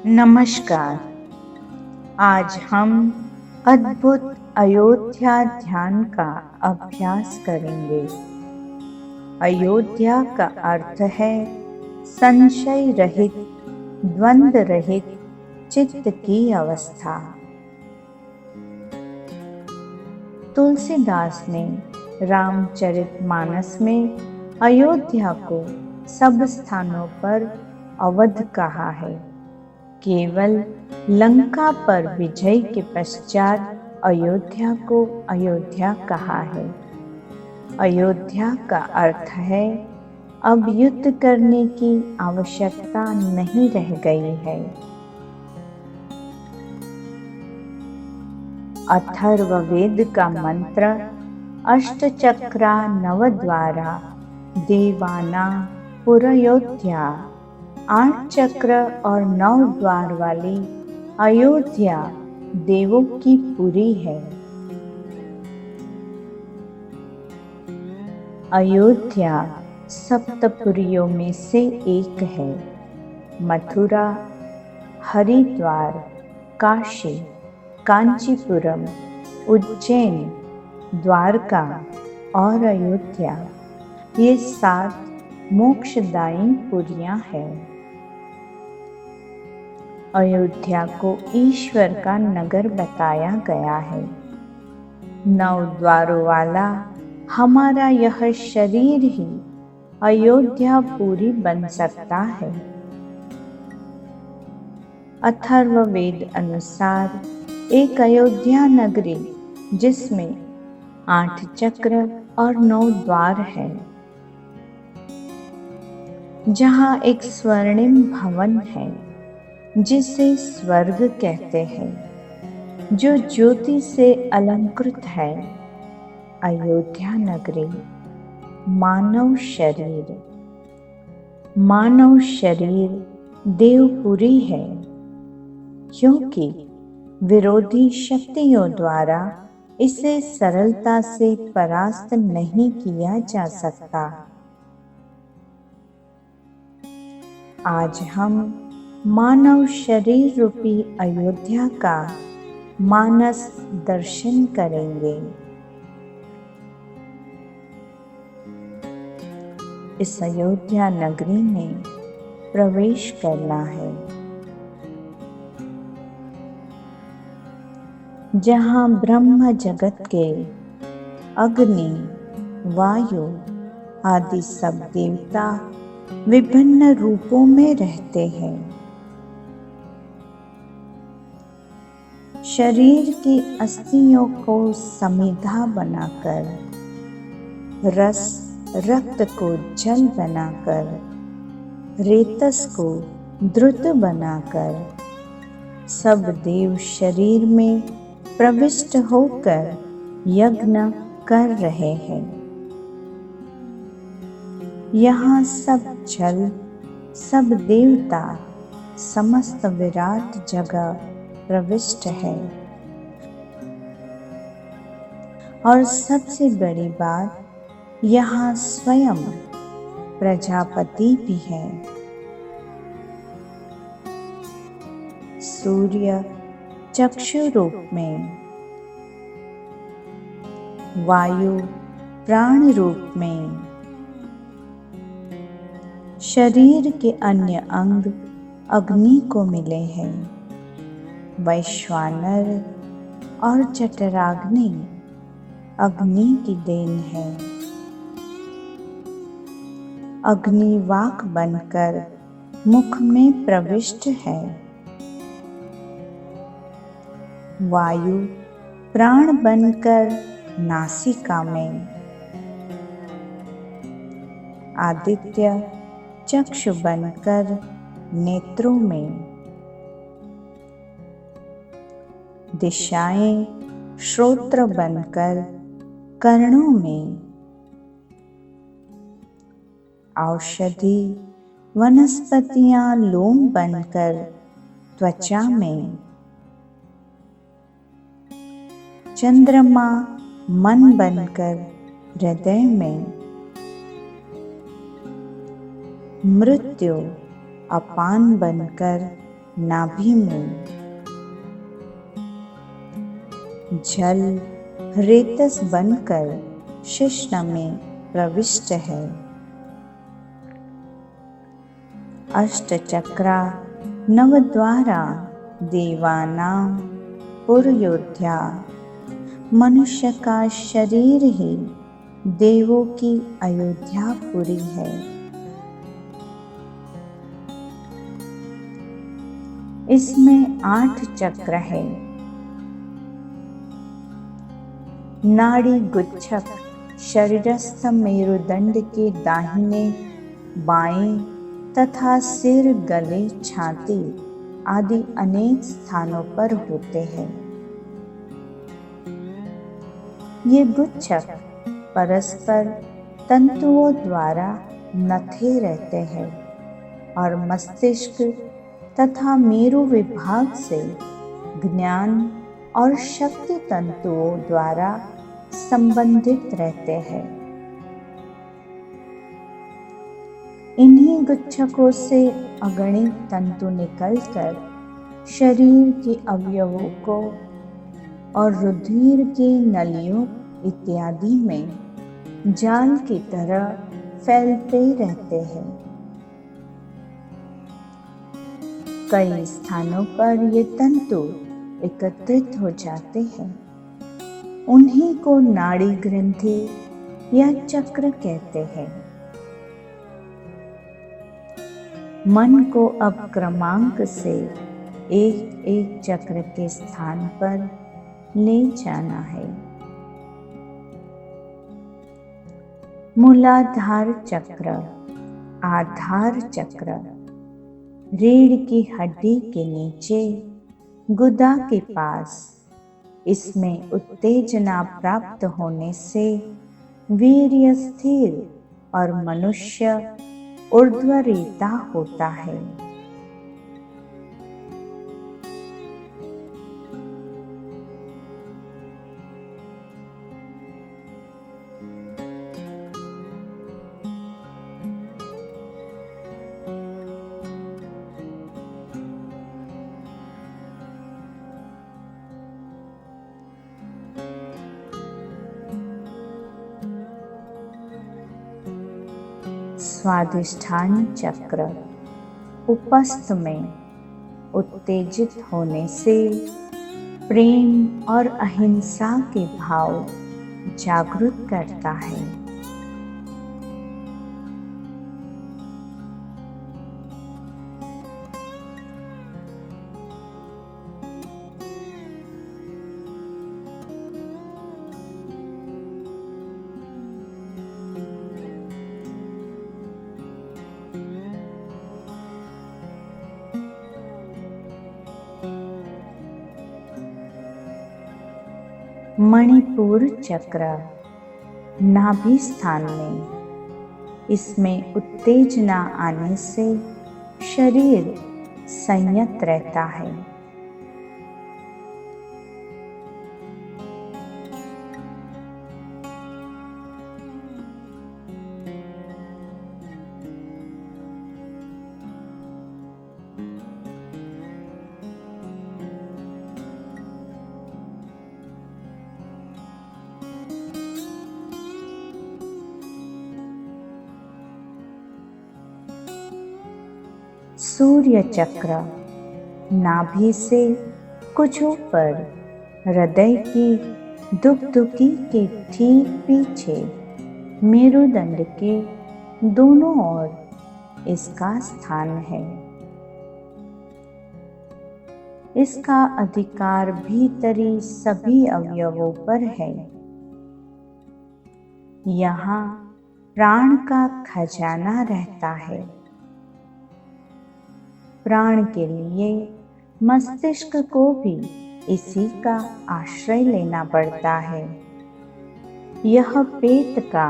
नमस्कार। आज हम अद्भुत अयोध्या ध्यान का अभ्यास करेंगे। अयोध्या का अर्थ है संशय रहित, द्वंद्व रहित चित्त की अवस्था। तुलसीदास ने रामचरितमानस में अयोध्या को सब स्थानों पर अवध कहा है। केवल लंका पर विजय के पश्चात अयोध्या को अयोध्या कहा है। अयोध्या का अर्थ है अब युद्ध करने की आवश्यकता नहीं रह गई है। अथर्ववेद का मंत्र अष्टचक्रा नवद्वारा देवाना पुरयोध्या, 8 चक्र और 9 द्वार वाली अयोध्या देवों की पुरी है। अयोध्या सप्तपुरियों में से एक है। मथुरा, हरिद्वार, काशी, कांचीपुरम, उज्जैन, द्वारका और अयोध्या ये 7 मोक्षदायी पुरियां हैं। अयोध्या को ईश्वर का नगर बताया गया है। 9 द्वारों वाला हमारा यह शरीर ही अयोध्या पूरी बन सकता है। अथर्ववेद अनुसार एक अयोध्या नगरी जिसमें 8 चक्र और 9 द्वार है, जहाँ एक स्वर्णिम भवन है जिसे स्वर्ग कहते हैं, जो ज्योति से अलंकृत है। अयोध्या नगरी मानव शरीर देवपुरी है, क्योंकि विरोधी शक्तियों द्वारा इसे सरलता से परास्त नहीं किया जा सकता। आज हम मानव शरीर रूपी अयोध्या का मानस दर्शन करेंगे। इस अयोध्या नगरी में प्रवेश करना है, जहाँ ब्रह्म जगत के अग्नि, वायु आदि सब देवता विभिन्न रूपों में रहते हैं। शरीर की अस्थियों को समिधा बनाकर, रस रक्त को जल बनाकर, रेतस को द्रुत बनाकर सब देव शरीर में प्रविष्ट होकर यज्ञ कर रहे हैं। यहाँ सब जल, सब देवता, समस्त विराट जगह प्रविष्ट है। और सबसे बड़ी बात, यहाँ स्वयं प्रजापति भी है। सूर्य चक्षु रूप में, वायु प्राण रूप में, शरीर के अन्य अंग अग्नि को मिले हैं। वैश्वानर और जठराग्नि अग्नि की देन है। अग्नि वाक बनकर मुख में प्रविष्ट है। वायु प्राण बनकर नासिका में, आदित्य चक्षु बनकर नेत्रों में, दिशाएं श्रोत्र बनकर कर्णों में, औषधि वनस्पतियां लोम बनकर त्वचा में, चंद्रमा मन बनकर हृदय में, मृत्यु अपान बनकर नाभि में जल रेतस बनकर शिश्न में प्रविष्ट है। अष्टचक्रा नवद्वारा देवानां पुरयोध्या। मनुष्य का शरीर ही देवों की अयोध्यापुरी है। इसमें 8 चक्र है। नाड़ी गुच्छक शरीरस्थ मेरुदंड के दाहिने बाएं तथा सिर, गले, छाती आदि अनेक स्थानों पर होते हैं। ये गुच्छक परस्पर तंतुओं द्वारा नथे रहते हैं और मस्तिष्क तथा मेरु विभाग से ज्ञान और शक्ति तंतुओं द्वारा संबंधित रहते हैं। इन्हीं गुच्छकों से अगणित तंतु निकलकर शरीर के अवयवों को और रुधिर की नलियों इत्यादि में जाल की तरह फैलते रहते हैं। कई स्थानों पर ये तंतु एकत्रित हो जाते हैं। उन्हीं को नाड़ी ग्रंथि या चक्र कहते हैं। मन को अब क्रमांक से एक एक चक्र के स्थान पर ले जाना है। मूलाधार चक्र, आधार चक्र रीढ़ की हड्डी के नीचे गुदा के पास। इसमें उत्तेजना प्राप्त होने से वीर्य स्थिर और मनुष्य ऊर्ध्वरेता होता है। स्वादिष्ठान चक्र उपस्थ में उत्तेजित होने से प्रेम और अहिंसा के भाव जागृत करता है। मणिपुर चक्र नाभि स्थान में। इसमें उत्तेजना आने से शरीर संयत रहता है। सूर्य चक्र नाभि से कुछ ऊपर हृदय की दुगदुगी के ठीक पीछे मेरुदंड के दोनों ओर इसका स्थान है। इसका अधिकार भीतरी सभी अवयवों पर है। यहाँ प्राण का खजाना रहता है। प्राण के लिए मस्तिष्क को भी इसी का आश्रय लेना पड़ता है। यह पेट का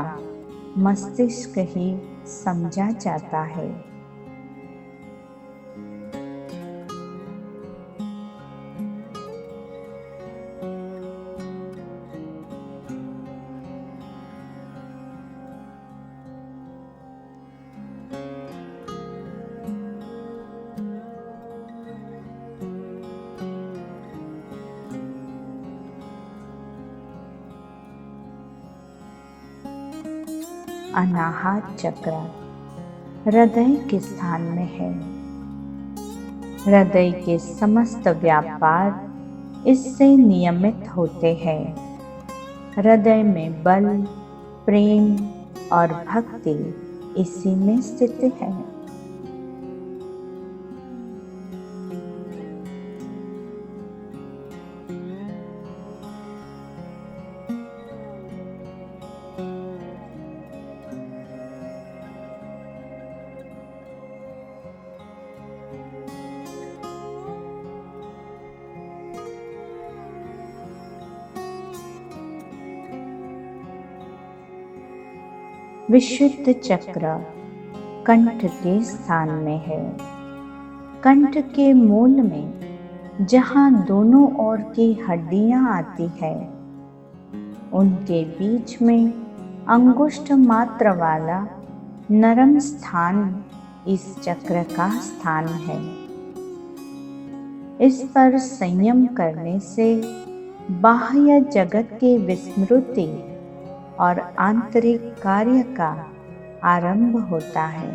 मस्तिष्क ही समझा जाता है। अनाहत चक्र हृदय के स्थान में है। हृदय के समस्त व्यापार इससे नियमित होते हैं। हृदय में बल, प्रेम और भक्ति इसी में स्थित है। विशुद्ध चक्र कंठ के स्थान में है। कंठ के मूल में जहाँ दोनों ओर की हड्डियां आती है, उनके बीच में अंगुष्ठ मात्र वाला नरम स्थान इस चक्र का स्थान है। इस पर संयम करने से बाह्य जगत की विस्मृति और आंतरिक कार्य का आरंभ होता है।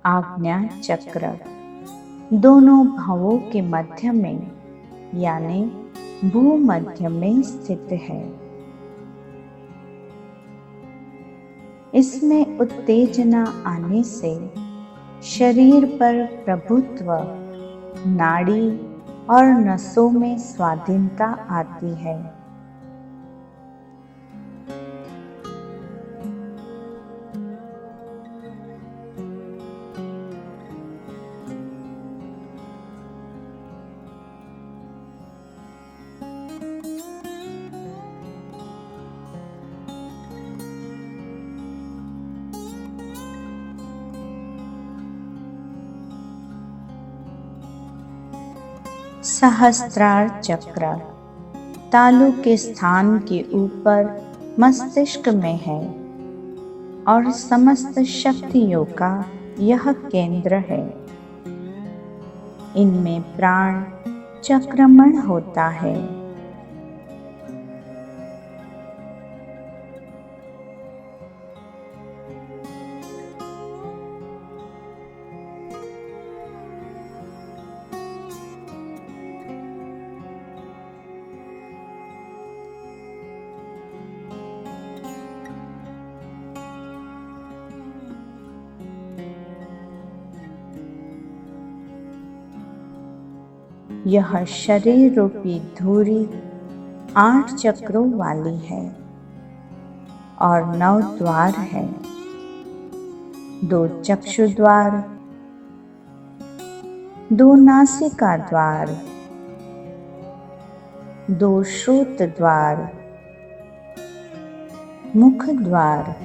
आज्ञा चक्र दोनों भावों के मध्य में यानी भूमध्य में स्थित है। इसमें उत्तेजना आने से शरीर पर प्रभुत्व, नाड़ी और नसों में स्वाधीनता आती है। सहस्त्रार चक्र तालु के स्थान के ऊपर मस्तिष्क में है और समस्त शक्तियों का यह केंद्र है। इनमें प्राण चक्रमण होता है। यह शरीर रूपी धुरी 8 चक्रों वाली है और 9 द्वार है। 2 चक्षु द्वार, 2 नासिका द्वार, 2 श्रोत द्वार, मुख द्वार,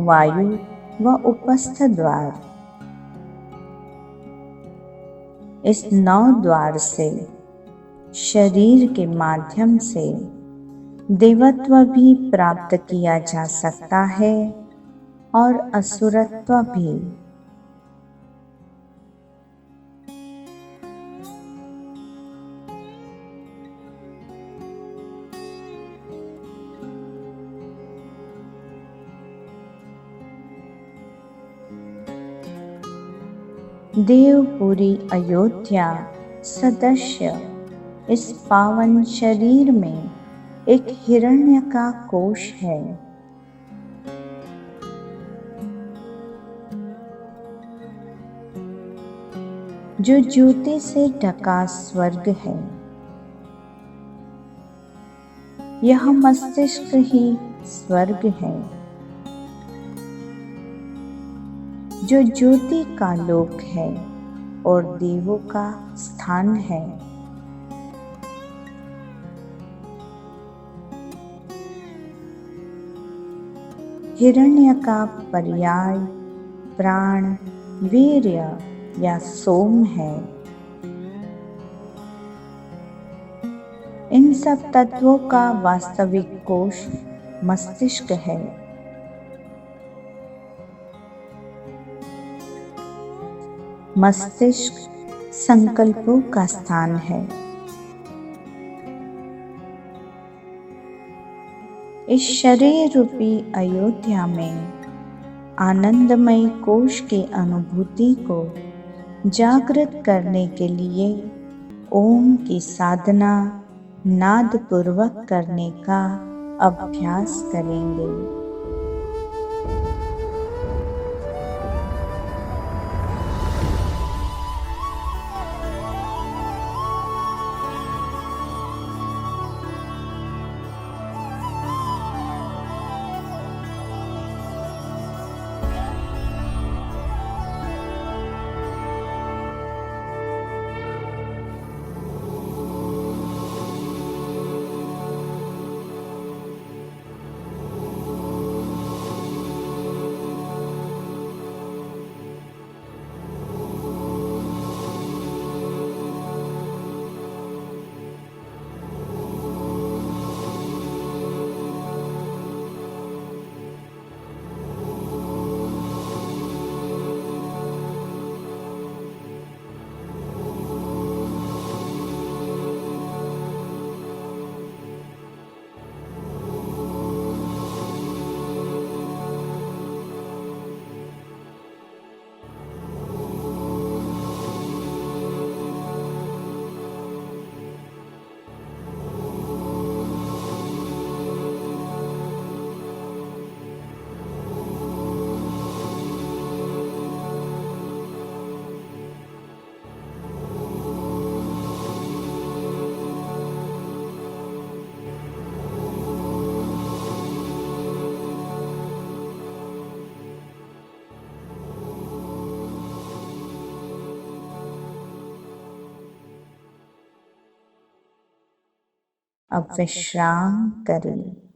वायु व उपस्थ द्वार। इस 9 द्वार से शरीर के माध्यम से देवत्व भी प्राप्त किया जा सकता है और असुरत्व भी। देवपुरी अयोध्या सदस्य इस पावन शरीर में एक हिरण्य का कोश है। जो ज्योति से ढका स्वर्ग है। यह मस्तिष्क ही स्वर्ग है, जो ज्योति का लोक है और देवों का स्थान है। हिरण्य का पर्याय प्राण, वीर्य या सोम है। इन सब तत्वों का वास्तविक कोश मस्तिष्क है। मस्तिष्क संकल्पों का स्थान है। इस शरीर रूपी अयोध्या में आनंदमय कोश की अनुभूति को जागृत करने के लिए ओम की साधना नाद पूर्वक करने का अभ्यास करेंगे। अब विश्राम करें।